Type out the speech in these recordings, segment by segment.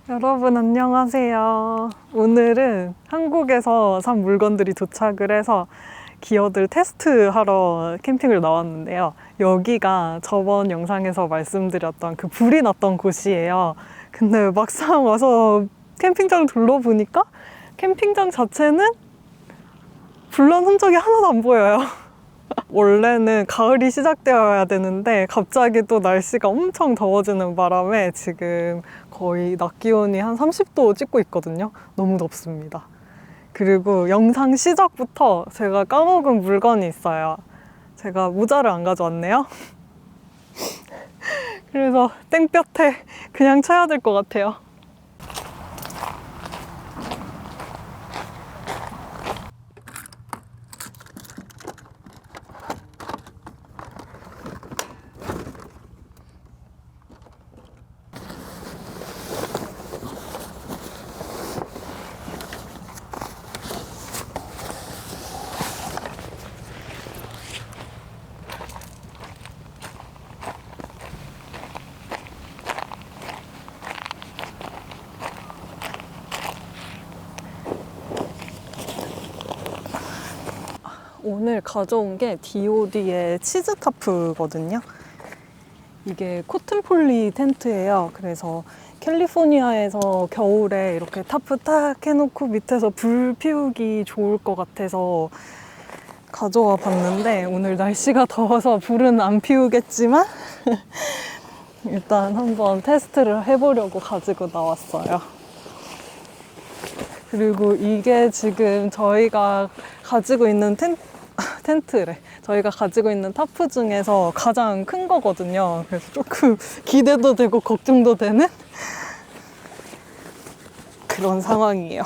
여러분 안녕하세요. 오늘은 한국에서 산 물건들이 도착을 해서 기어들 테스트하러 캠핑을 나왔는데요. 여기가 저번 영상에서 말씀드렸던 그 불이 났던 곳이에요. 근데 막상 와서 캠핑장 둘러보니까 캠핑장 자체는 불난 흔적이 하나도 안 보여요. 원래는 가을이 시작되어야 되는데 갑자기 또 날씨가 엄청 더워지는 바람에 지금 거의 낮 기온이 한 30도 찍고 있거든요. 너무 덥습니다. 그리고 영상 시작부터 제가 까먹은 물건이 있어요. 제가 모자를 안 가져왔네요. 그래서 땡볕에 그냥 쳐야 될 것 같아요. 오늘 가져온 게 DOD의 치즈 타프거든요. 이게 코튼폴리 텐트예요. 그래서 캘리포니아에서 겨울에 이렇게 타프 딱 해놓고 밑에서 불 피우기 좋을 것 같아서 가져와 봤는데 오늘 날씨가 더워서 불은 안 피우겠지만 일단 한번 테스트를 해보려고 가지고 나왔어요. 그리고 이게 지금 저희가 가지고 있는 텐트래. 저희가 가지고 있는 타프 중에서 가장 큰 거거든요. 그래서 조금 기대도 되고 걱정도 되는 그런 상황이에요.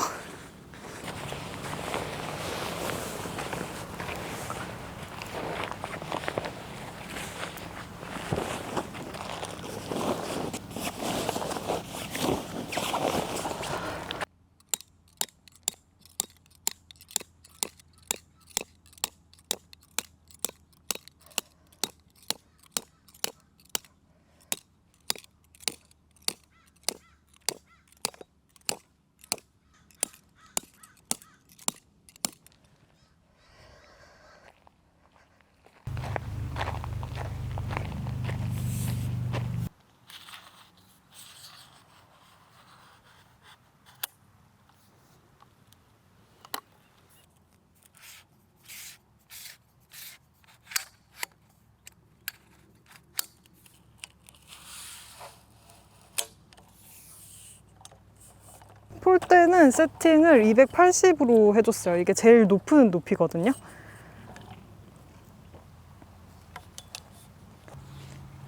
폴대는 세팅을 280으로 해줬어요. 이게 제일 높은 높이거든요.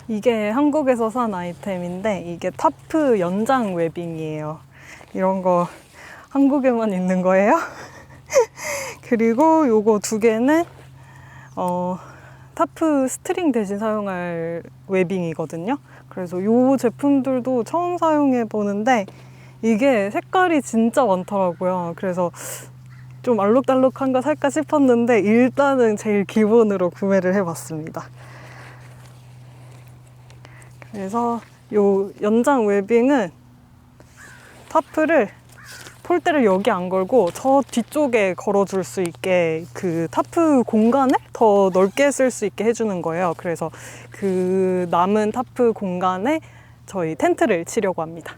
이게 한국에서 산 아이템인데 이게 타프 연장 웨빙이에요. 이런 거 한국에만 있는 거예요. 그리고 요거 두 개는 타프 스트링 대신 사용할 웨빙이거든요. 그래서 요 제품들도 처음 사용해 보는데 이게 색깔이 진짜 많더라고요. 그래서 좀 알록달록한 거 살까 싶었는데 일단은 제일 기본으로 구매를 해봤습니다. 그래서 요 연장 웨빙은 타프를 폴대를 여기 안 걸고 저 뒤쪽에 걸어줄 수 있게 그 타프 공간을 더 넓게 쓸 수 있게 해주는 거예요. 그래서 그 남은 타프 공간에 저희 텐트를 치려고 합니다.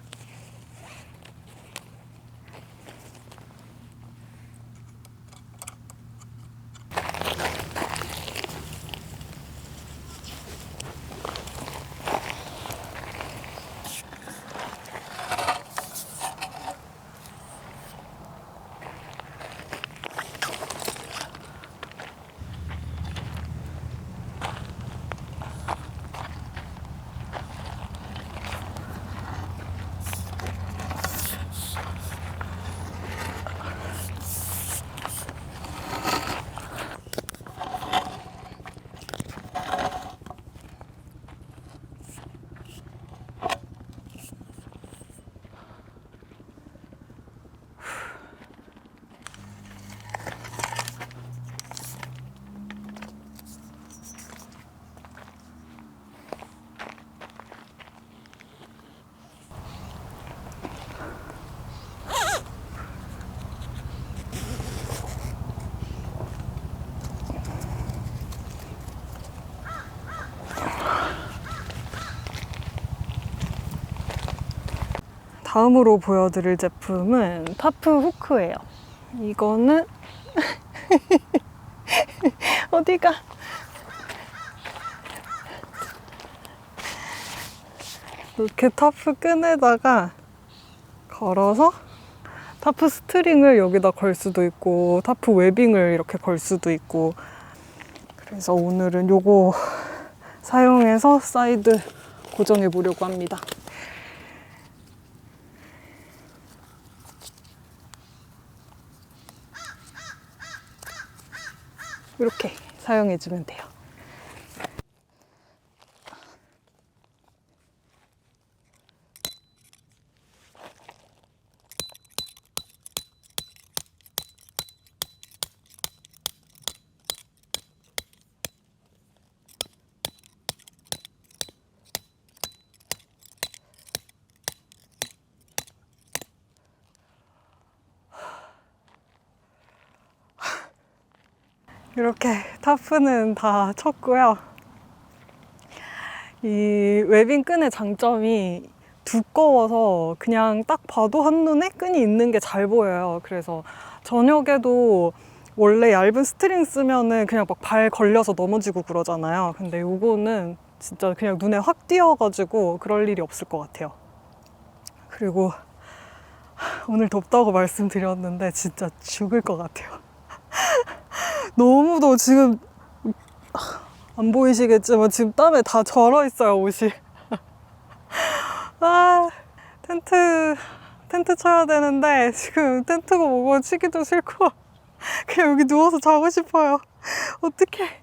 다음으로 보여드릴 제품은 타프 후크예요. 이거는 어디가? 이렇게 타프 끈에다가 걸어서 타프 스트링을 여기다 걸 수도 있고 타프 웨빙을 이렇게 걸 수도 있고, 그래서 오늘은 요거 사용해서 사이드 고정해 보려고 합니다. 이렇게 사용해 주면 돼요. 이렇게 타프는 다 쳤고요. 이 웨빙 끈의 장점이 두꺼워서 그냥 딱 봐도 한눈에 끈이 있는 게 잘 보여요. 그래서 저녁에도 원래 얇은 스트링 쓰면은 그냥 막 발 걸려서 넘어지고 그러잖아요. 근데 요거는 진짜 그냥 눈에 확 띄어가지고 그럴 일이 없을 것 같아요. 그리고 오늘 덥다고 말씀드렸는데 진짜 죽을 것 같아요. 너무 더워. 지금 안 보이시겠지만 지금 땀에 다 절어 있어요, 옷이. 아, 텐트 쳐야 되는데 지금 텐트가 뭐고 치기도 싫고 그냥 여기 누워서 자고 싶어요. 어떡해.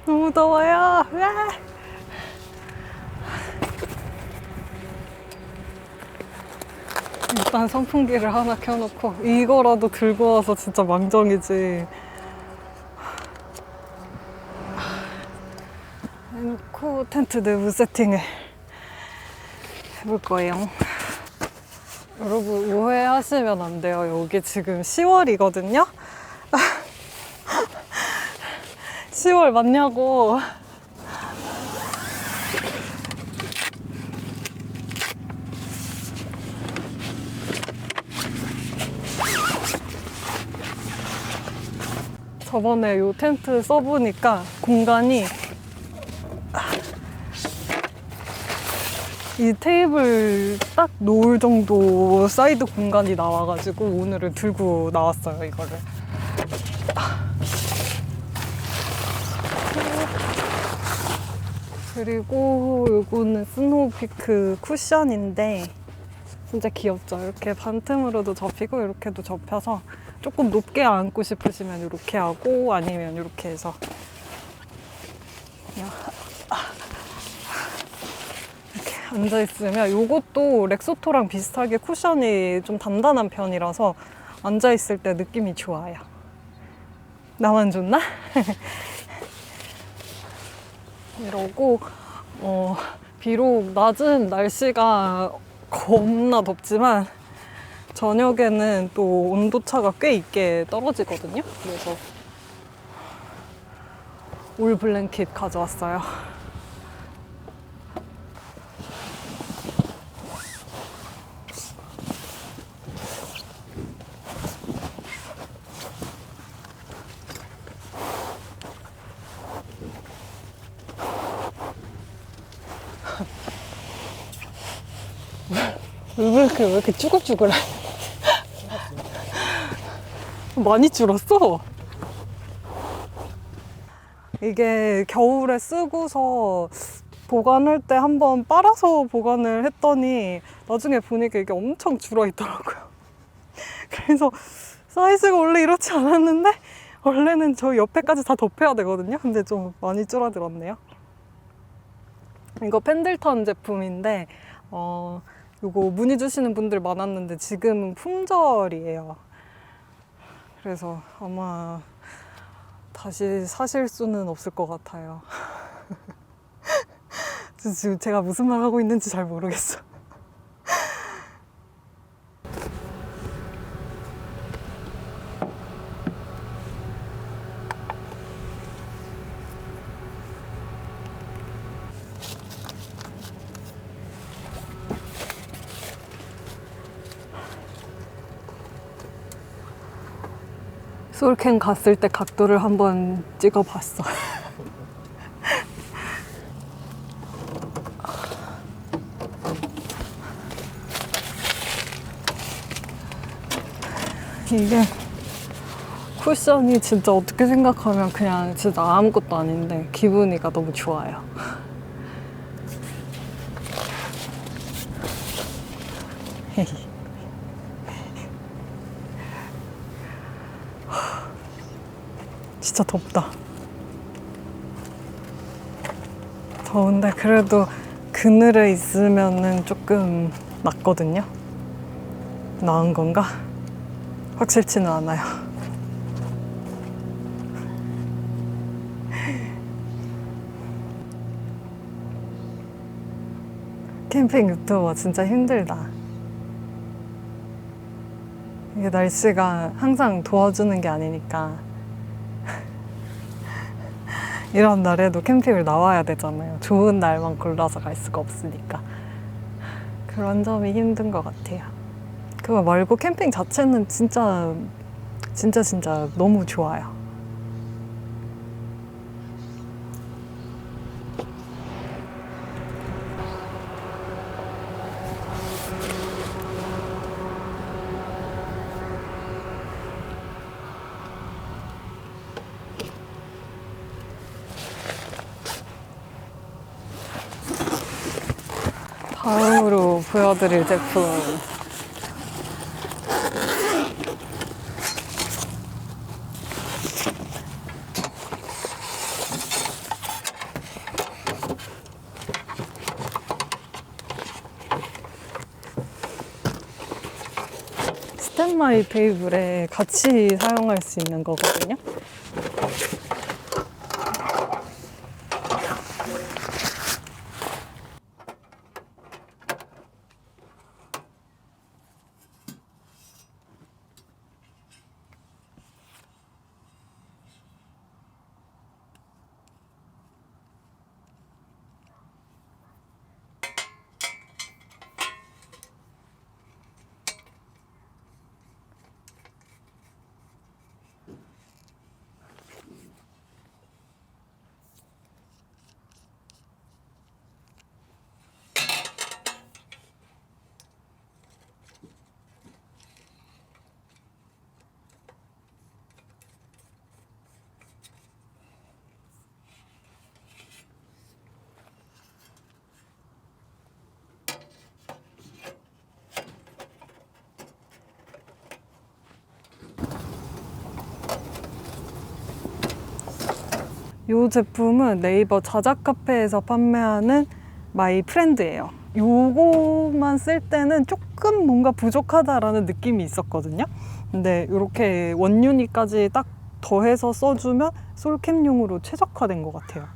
너무 더워요. 으아! 일단 선풍기를 하나 켜놓고 이거라도 들고 와서 진짜 망정이지. 해놓고 텐트 내부 세팅을 해볼 거예요. 여러분 오해하시면 안 돼요. 여기 지금 10월이거든요. 10월 맞냐고. 저번에 요 텐트 써보니까 공간이 이 테이블 딱 놓을 정도 사이드 공간이 나와가지고 오늘은 들고 나왔어요, 이거를. 그리고 요거는 스노우피크 쿠션인데 진짜 귀엽죠? 이렇게 반틈으로도 접히고 이렇게도 접혀서 조금 높게 앉고 싶으시면 이렇게 하고 아니면 이렇게 해서 그냥 이렇게 앉아있으면 요것도 렉소토랑 비슷하게 쿠션이 좀 단단한 편이라서 앉아있을 때 느낌이 좋아요. 나만 좋나? 이러고 비록 낮은 날씨가 겁나 덥지만 저녁에는 또 온도차가 꽤 있게 떨어지거든요. 그래서 울 블랭킷 가져왔어요. 왜 이렇게 쭈글쭈글해? 많이 줄었어. 이게 겨울에 쓰고서 보관할 때 한번 빨아서 보관을 했더니 나중에 보니까 이게 엄청 줄어 있더라고요. 그래서 사이즈가 원래 이렇지 않았는데 원래는 저 옆에까지 다 덮여야 되거든요. 근데 좀 많이 줄어들었네요. 이거 펜들턴 제품인데 이거 문의 주시는 분들 많았는데 지금은 품절이에요. 그래서 아마 다시 사실 수는 없을 것 같아요. 지금 제가 무슨 말 하고 있는지 잘 모르겠어. 솔캠 갔을 때 각도를 한번 찍어봤어. 이게 쿠션이 진짜 어떻게 생각하면 그냥 진짜 아무것도 아닌데 기분이가 너무 좋아요. 진짜 덥다. 더운데 그래도 그늘에 있으면은 조금 낫거든요. 나은 건가? 확실치는 않아요. 캠핑 유튜버 진짜 힘들다. 이게 날씨가 항상 도와주는 게 아니니까 이런 날에도 캠핑을 나와야 되잖아요. 좋은 날만 골라서 갈 수가 없으니까. 그런 점이 힘든 것 같아요. 그거 말고 캠핑 자체는 진짜 너무 좋아요. 다음으로 보여드릴 제품. 스탠바이 테이블에 같이 사용할 수 있는 거거든요. 이 제품은 네이버 자작 카페에서 판매하는 마이 프렌드예요. 요거만 쓸 때는 조금 뭔가 부족하다라는 느낌이 있었거든요. 근데 이렇게 원유니까지 딱 더해서 써주면 솔캠용으로 최적화된 것 같아요.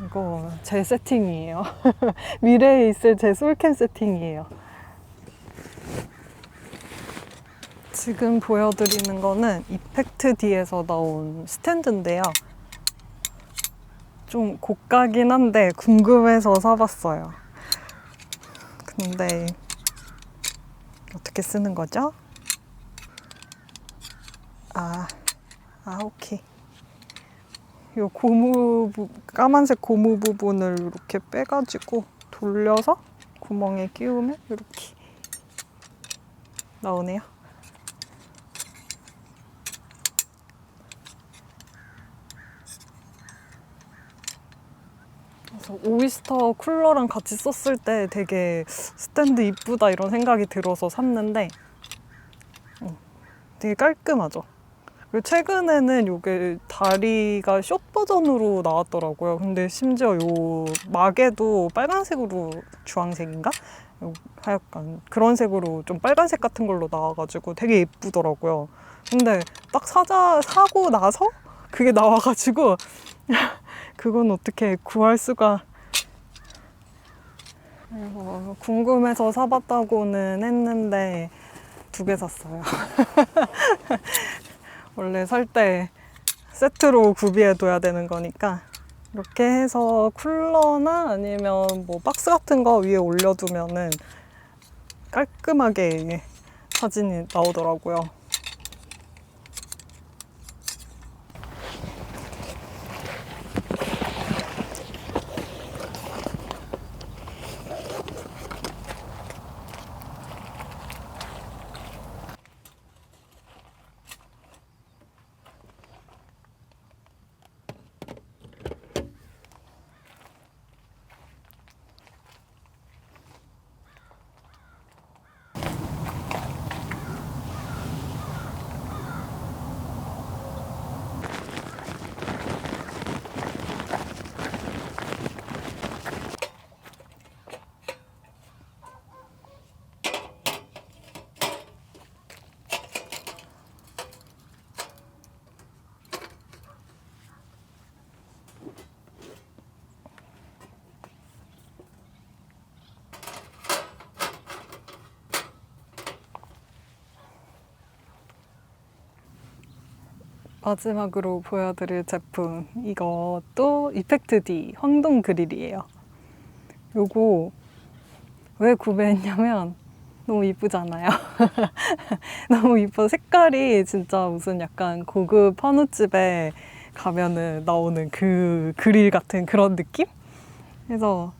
이거 제 세팅이에요. 미래에 있을 제 솔캠 세팅이에요. 지금 보여드리는 거는 이펙트 D에서 나온 스탠드인데요. 좀 고가긴 한데 궁금해서 사봤어요. 근데 어떻게 쓰는 거죠? 오케이. 요 까만색 고무 부분을 이렇게 빼가지고 돌려서 구멍에 끼우면 이렇게 나오네요. 그래서 오이스터 쿨러랑 같이 썼을 때 되게 스탠드 이쁘다 이런 생각이 들어서 샀는데 되게 깔끔하죠. 그리고 최근에는 이게 다리가 숏 버전으로 나왔더라고요. 근데 심지어 요 막에도 빨간색으로 주황색인가? 하여간 그런 색으로 좀 빨간색 같은 걸로 나와가지고 되게 예쁘더라고요. 근데 딱 사고 나서 그게 나와가지고 그건 어떻게 구할 수가. 궁금해서 사봤다고는 했는데 2개 샀어요. 원래 살 때 세트로 구비해둬야 되는 거니까 이렇게 해서 쿨러나 아니면 뭐 박스 같은 거 위에 올려두면은 깔끔하게 사진이 나오더라고요. 마지막으로 보여드릴 제품, 이것도 이펙트 D 황동 그릴이에요. 요거 왜 구매했냐면 너무 이쁘잖아요. 너무 이뻐. 색깔이 진짜 무슨 약간 고급 한우집에 가면은 나오는 그 그릴 같은 그런 느낌? 그래서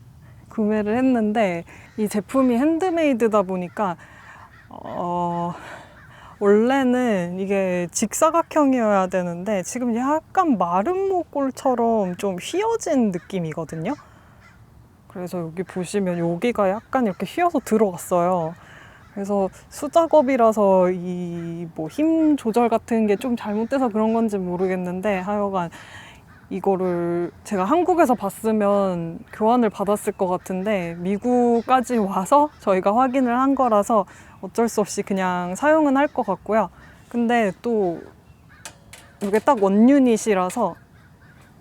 구매를 했는데 이 제품이 핸드메이드다 보니까 원래는 이게 직사각형이어야 되는데 지금 약간 마른 모꼴처럼 좀 휘어진 느낌이거든요. 그래서 여기 보시면 여기가 약간 이렇게 휘어서 들어갔어요. 그래서 수작업이라서 이 뭐 힘 조절 같은 게 좀 잘못돼서 그런 건지 모르겠는데 하여간 이거를 제가 한국에서 봤으면 교환을 받았을 것 같은데 미국까지 와서 저희가 확인을 한 거라서 어쩔 수 없이 그냥 사용은 할 것 같고요. 근데 또 이게 딱 원유닛이라서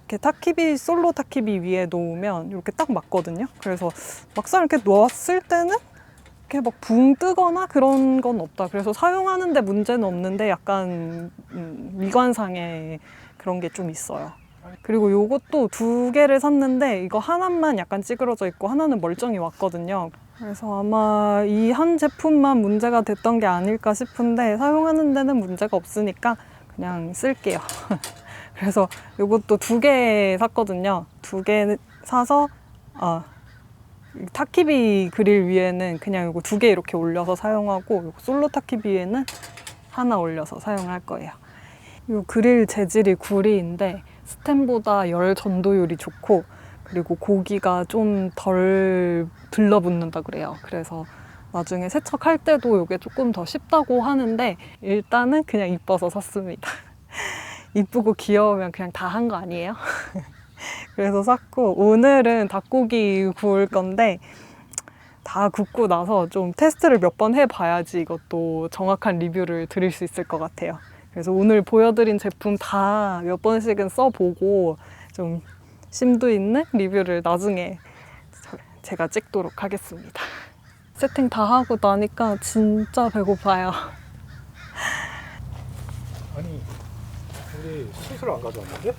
이렇게 타키비, 솔로 타키비 위에 놓으면 이렇게 딱 맞거든요. 그래서 막상 이렇게 놓았을 때는 이렇게 막 붕 뜨거나 그런 건 없다. 그래서 사용하는데 문제는 없는데 약간 미관상에 그런 게 좀 있어요. 그리고 요것도 2개를 샀는데 이거 하나만 약간 찌그러져 있고 하나는 멀쩡히 왔거든요. 그래서 아마 이 한 제품만 문제가 됐던 게 아닐까 싶은데 사용하는 데는 문제가 없으니까 그냥 쓸게요. 그래서 요것도 2개 샀거든요. 2개 사서 타키비 그릴 위에는 그냥 요거 2개 이렇게 올려서 사용하고 요거 솔로 타키비에는 하나 올려서 사용할 거예요. 요 그릴 재질이 구리인데 스텐보다 열 전도율이 좋고 그리고 고기가 좀 덜 들러붙는다 그래요. 그래서 나중에 세척할 때도 이게 조금 더 쉽다고 하는데 일단은 그냥 이뻐서 샀습니다. 이쁘고 귀여우면 그냥 다 한 거 아니에요? 그래서 샀고, 오늘은 닭고기 구울 건데 다 굽고 나서 좀 테스트를 몇 번 해봐야지 이것도 정확한 리뷰를 드릴 수 있을 것 같아요. 그래서 오늘 보여드린 제품 다 몇 번씩은 써보고 좀 심도 있는 리뷰를 나중에 제가 찍도록 하겠습니다. 세팅 다 하고 나니까 진짜 배고파요. 아니, 우리 숯을 안 가져왔는데?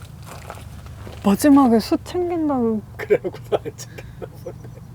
마지막에 숯 챙긴다고. 그래놓고 안 챙겼나 보네.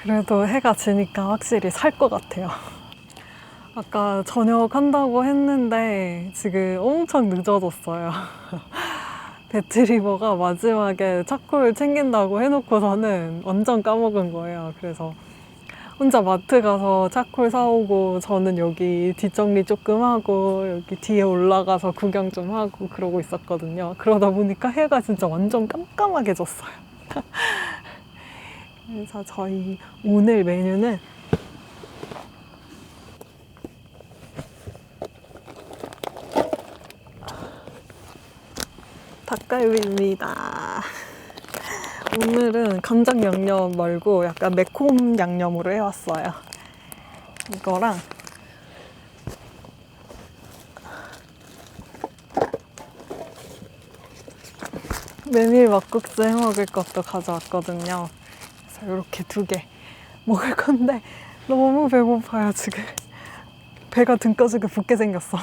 그래도 해가 지니까 확실히 살 것 같아요. 아까 저녁 한다고 했는데 지금 엄청 늦어졌어요. 배트리버가 마지막에 차콜 챙긴다고 해놓고서는 완전 까먹은 거예요. 그래서 혼자 마트 가서 차콜 사오고 저는 여기 뒷정리 조금 하고 여기 뒤에 올라가서 구경 좀 하고 그러고 있었거든요. 그러다 보니까 해가 진짜 완전 깜깜하게 졌어요. 그래서 저희 오늘 메뉴는 닭갈비입니다. 오늘은 간장 양념 말고 약간 매콤 양념으로 해왔어요. 이거랑 메밀 막국수 해 먹을 것도 가져왔거든요. 그래서 이렇게 2개 먹을 건데 너무 배고파요 지금. 배가 등꺼지게 붓게 생겼어.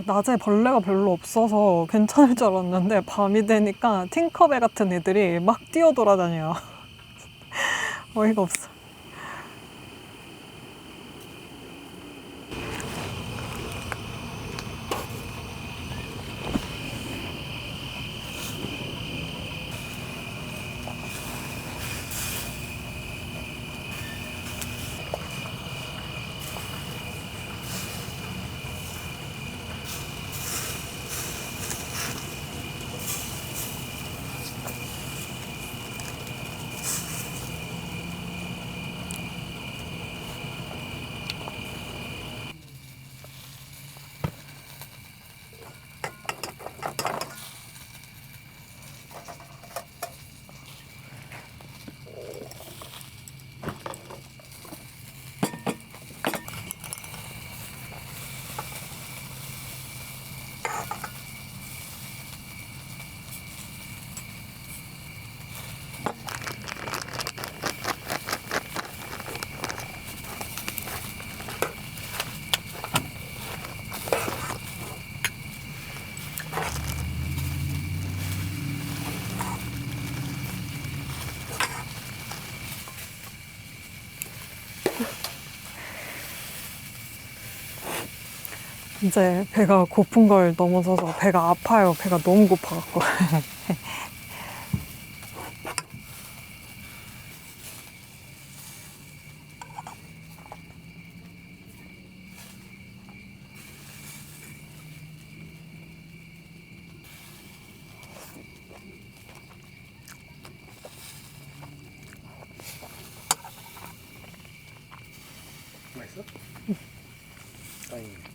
낮에 벌레가 별로 없어서 괜찮을 줄 알았는데 밤이 되니까 팅커벨 같은 애들이 막 뛰어돌아다녀요. 어이가 없어. 이제 배가 고픈 걸 넘어서서 배가 아파요. 배가 너무 고파갖고. 맛있어? 다행이네.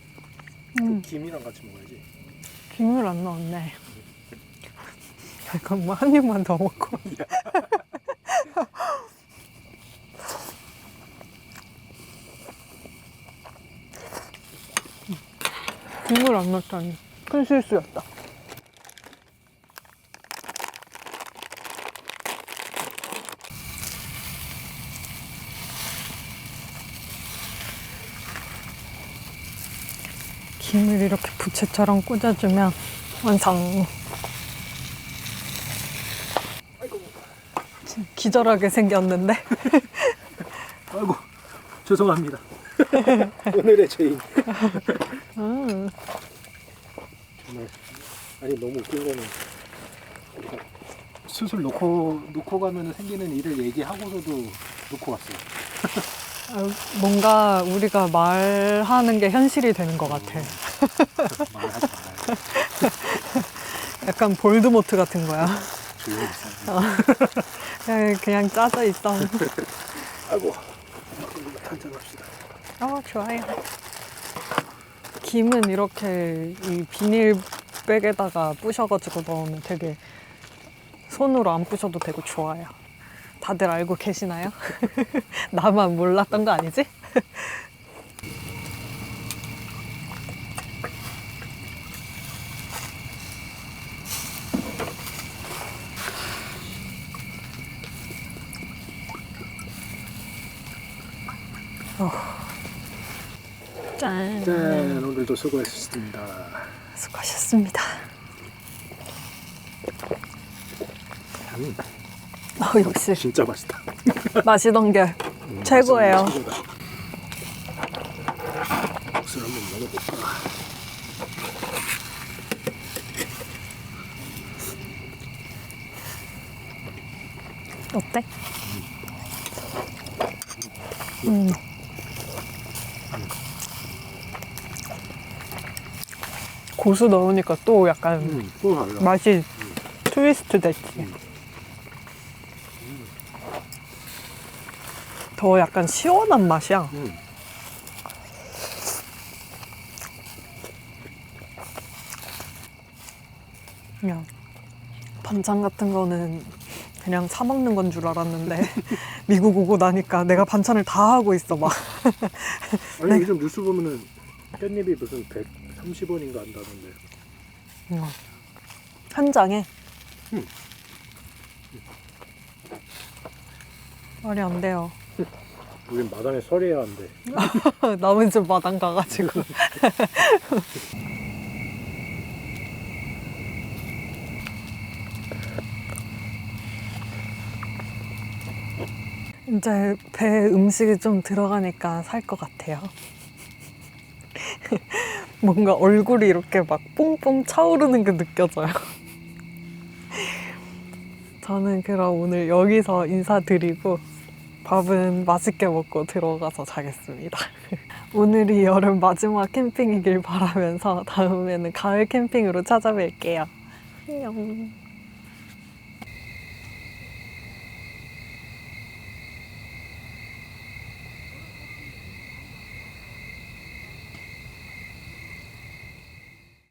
김이랑 같이 먹어야지. 김을 안 넣었네. 잠깐만 한 입만 더 먹고. 김을 안 넣었다니 큰 실수였다. 김을 이렇게 부채처럼 꽂아주면 완성. 아이고. 기절하게 생겼는데. 아이고. 죄송합니다. 오늘의 죄인. 정말 아니 너무 웃긴 거는 우리가 수술 놓고 가면 생기는 일을 얘기하고서도 놓고 왔어요. 뭔가 우리가 말하는 게 현실이 되는 것 같아. 말하지 말아요. 약간 볼드모트 같은 거야. 조용히 있어. 그냥 짜져 있어. 아이고. 한잔합시다. 좋아요. 김은 이렇게 이 비닐 룩백에다가 부셔가지고 넣으면 되게 손으로 안 부셔도 되고 좋아요. 다들 알고 계시나요? 나만 몰랐던 거 아니지? 짠. 짠, 오늘도 수고하셨습니다. 수고하셨습니다. 역시 진짜 맛있다. 마시던 게 최고예요. 최고다. 국수를 한번 먹어볼까. 어때? 고수 넣으니까 또 약간 또 달라. 맛이 트위스트 됐지. 더 약간 시원한 맛이야. 그냥 반찬 같은 거는 그냥 사 먹는 건 줄 알았는데 미국 오고 나니까 내가 반찬을 다 하고 있어 막. 아니 요즘 뉴스 보면은 깻잎이 무슨 130원인가 한다던데. 한 장에 말이 안 돼요. 우린 마당에 설해야 한대. 남은 집 마당 가가지고. 이제 배에 음식이 좀 들어가니까 살 것 같아요. 뭔가 얼굴이 이렇게 막 뽕뽕 차오르는 게 느껴져요. 저는 그럼 오늘 여기서 인사드리고 밥은 맛있게 먹고 들어가서 자겠습니다. 오늘이 여름 마지막 캠핑이길 바라면서 다음에는 가을 캠핑으로 찾아뵐게요. 안녕.